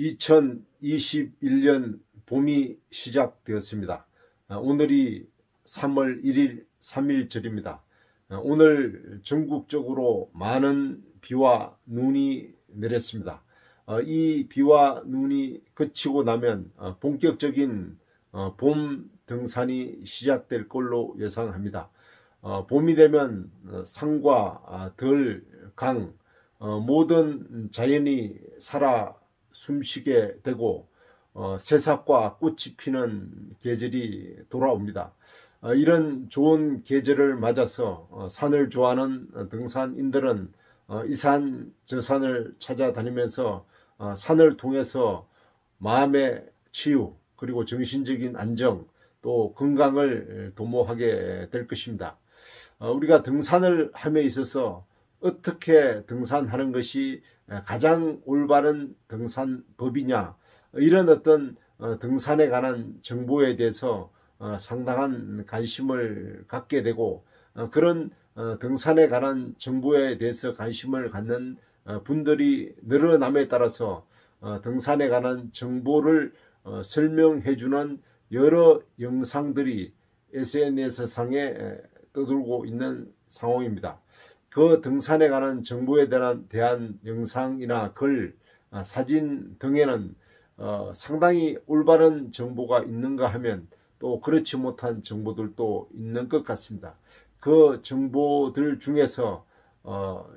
2021년 봄이 시작되었습니다. 오늘이 3월 1일 3일절입니다. 오늘 전국적으로 많은 비와 눈이 내렸습니다. 이 비와 눈이 그치고 나면 본격적인 봄 등산이 시작될 걸로 예상합니다. 봄이 되면 산과 들, 강, 모든 자연이 살아 숨쉬게 되고 새싹과 꽃이 피는 계절이 돌아옵니다. 이런 좋은 계절을 맞아서 산을 좋아하는 등산인들은 이 산 저 산을 찾아다니면서 산을 통해서 마음의 치유 그리고 정신적인 안정 또 건강을 도모하게 될 것입니다. 우리가 등산을 함에 있어서 어떻게 등산하는 것이 가장 올바른 등산법이냐, 이런 어떤 등산에 관한 정보에 대해서 상당한 관심을 갖게 되고, 그런 등산에 관한 정보에 대해서 관심을 갖는 분들이 늘어남에 따라서 등산에 관한 정보를 설명해 주는 여러 영상들이 SNS상에 떠돌고 있는 상황입니다. 그 등산에 관한 정보에 대한 영상이나 글, 사진 등에는 상당히 올바른 정보가 있는가 하면 또 그렇지 못한 정보들도 있는 것 같습니다. 그 정보들 중에서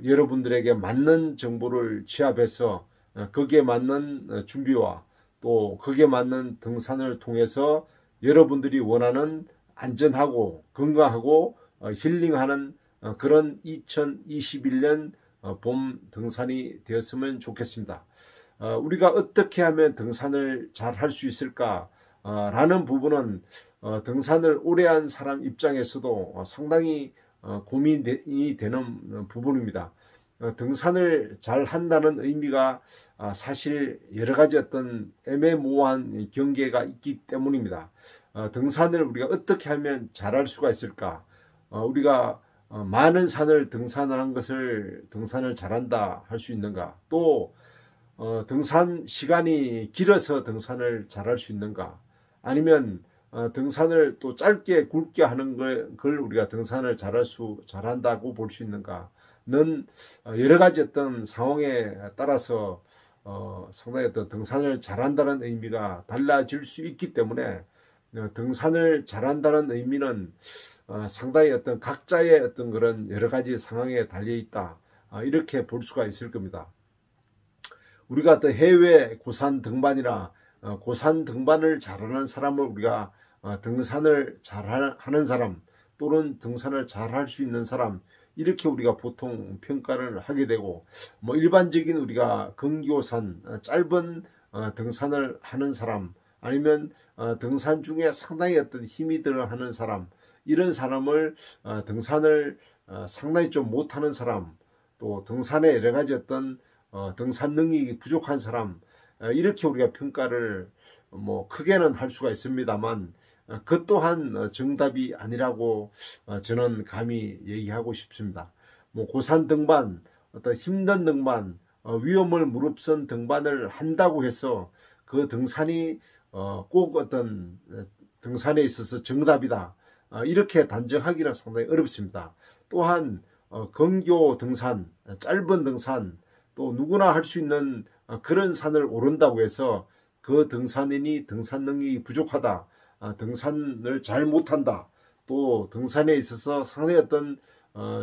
여러분들에게 맞는 정보를 취합해서 거기에 맞는 준비와 또 거기에 맞는 등산을 통해서 여러분들이 원하는 안전하고 건강하고 힐링하는 그런 2021년 봄 등산이 되었으면 좋겠습니다. 우리가 어떻게 하면 등산을 잘 할 수 있을까 라는 부분은 등산을 오래 한 사람 입장에서도 상당히 고민이 되는 부분입니다. 등산을 잘 한다는 의미가 사실 여러 가지 어떤 애매모호한 경계가 있기 때문입니다. 등산을 우리가 어떻게 하면 잘할 수가 있을까? 우리가 많은 산을 등산한 것을 등산을 잘한다 할 수 있는가? 또 등산 시간이 길어서 등산을 잘할 수 있는가? 아니면 등산을 또 짧게 굵게 하는 걸 우리가 등산을 잘한다고 볼 수 있는가는 여러 가지 어떤 상황에 따라서 상당히 어떤 등산을 잘한다는 의미가 달라질 수 있기 때문에 등산을 잘한다는 의미는 상당히 어떤 각자의 어떤 그런 여러 가지 상황에 달려 있다, 이렇게 볼 수가 있을 겁니다. 우리가 어떤 해외 고산 등반이나 고산 등반을 잘하는 사람을 우리가 등산을 잘하는 사람 또는 등산을 잘할 수 있는 사람, 이렇게 우리가 보통 평가를 하게 되고, 일반적인 우리가 근교산 짧은 등산을 하는 사람, 아니면 등산 중에 상당히 어떤 힘이 들어 하는 사람, 이런 사람을 등산을 상당히 좀 못하는 사람, 또 등산에 여러 가지 어떤 등산 능력이 부족한 사람, 이렇게 우리가 평가를 크게는 할 수가 있습니다만, 그 또한 정답이 아니라고 저는 감히 얘기하고 싶습니다. 고산 등반, 어떤 힘든 등반, 위험을 무릅쓴 등반을 한다고 해서 그 등산이 꼭 어떤 등산에 있어서 정답이다, 이렇게 단정하기는 상당히 어렵습니다. 또한 근교 등산, 짧은 등산, 또 누구나 할 수 있는 그런 산을 오른다고 해서 그 등산인이 등산 능력이 부족하다, 등산을 잘 못한다, 또 등산에 있어서 상당히 어떤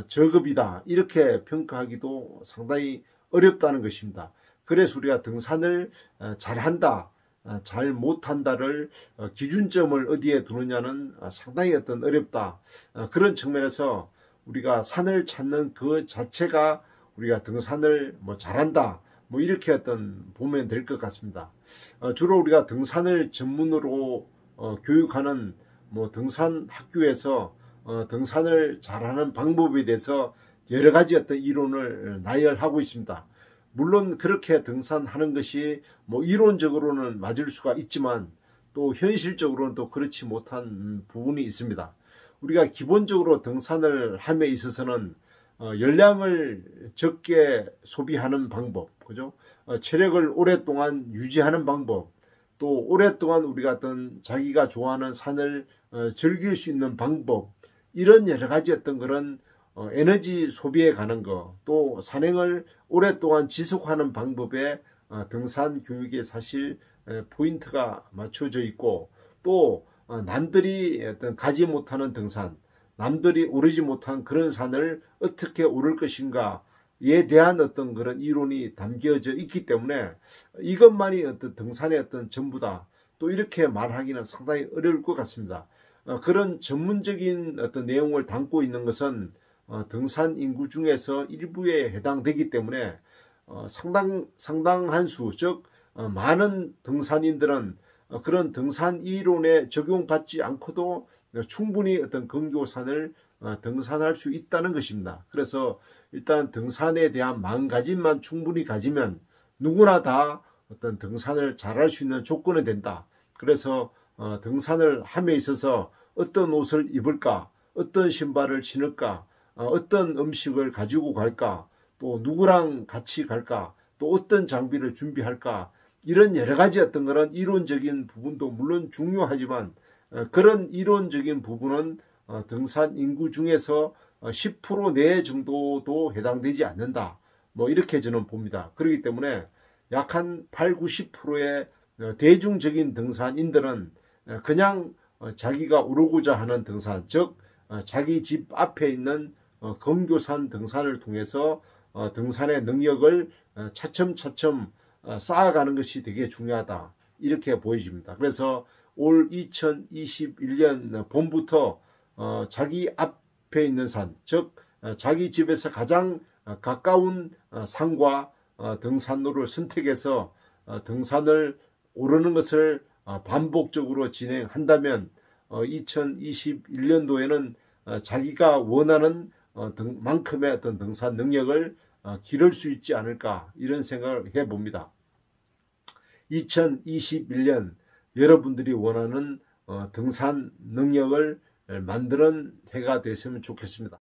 저급이다, 이렇게 평가하기도 상당히 어렵다는 것입니다. 그래서 우리가 등산을 잘한다, 잘 못한다를 기준점을 어디에 두느냐는 상당히 어떤 어렵다, 그런 측면에서 우리가 산을 찾는 그 자체가 우리가 등산을 잘한다, 이렇게 어떤 보면 될 것 같습니다. 주로 우리가 등산을 전문으로 교육하는 등산 학교에서 등산을 잘하는 방법에 대해서 여러 가지 어떤 이론을 나열하고 있습니다. 물론 그렇게 등산하는 것이 이론적으로는 맞을 수가 있지만 또 현실적으로는 또 그렇지 못한 부분이 있습니다. 우리가 기본적으로 등산을 함에 있어서는 열량을 적게 소비하는 방법, 그죠? 체력을 오랫동안 유지하는 방법, 또 오랫동안 우리가 어떤 자기가 좋아하는 산을 즐길 수 있는 방법, 이런 여러 가지 어떤 그런 에너지 소비에 가는 거, 또 산행을 오랫동안 지속하는 방법에 등산 교육에 사실 포인트가 맞춰져 있고, 또 남들이 어떤 가지 못하는 등산, 남들이 오르지 못한 그런 산을 어떻게 오를 것인가에 대한 어떤 그런 이론이 담겨져 있기 때문에 이것만이 어떤 등산의 어떤 전부다, 또 이렇게 말하기는 상당히 어려울 것 같습니다. 그런 전문적인 어떤 내용을 담고 있는 것은 등산 인구 중에서 일부에 해당되기 때문에 상당한 수, 즉 많은 등산인들은 그런 등산 이론에 적용받지 않고도 충분히 어떤 근교산을 등산할 수 있다는 것입니다. 그래서 일단 등산에 대한 마음가짐만 충분히 가지면 누구나 다 어떤 등산을 잘할 수 있는 조건이 된다. 그래서 등산을 함에 있어서 어떤 옷을 입을까, 어떤 신발을 신을까, 어떤 음식을 가지고 갈까, 또 누구랑 같이 갈까, 또 어떤 장비를 준비할까, 이런 여러 가지 어떤 그런 이론적인 부분도 물론 중요하지만 그런 이론적인 부분은 등산 인구 중에서 10% 내 정도도 해당되지 않는다. 뭐 이렇게 저는 봅니다. 그렇기 때문에 약 한 8, 90%의 대중적인 등산인들은 그냥 자기가 오르고자 하는 등산, 즉 자기 집 앞에 있는 근교산 등산을 통해서 등산의 능력을 차츰차츰 쌓아가는 것이 되게 중요하다, 이렇게 보여집니다. 그래서 올 2021년 봄부터 자기 앞에 있는 산, 즉 자기 집에서 가장 가까운 산과 등산로를 선택해서 등산을 오르는 것을 반복적으로 진행한다면 2021년도에는 자기가 원하는 만큼의 어떤 등산 능력을 기를 수 있지 않을까, 이런 생각을 해봅니다. 2021년 여러분들이 원하는 등산 능력을 만드는 해가 되었으면 좋겠습니다.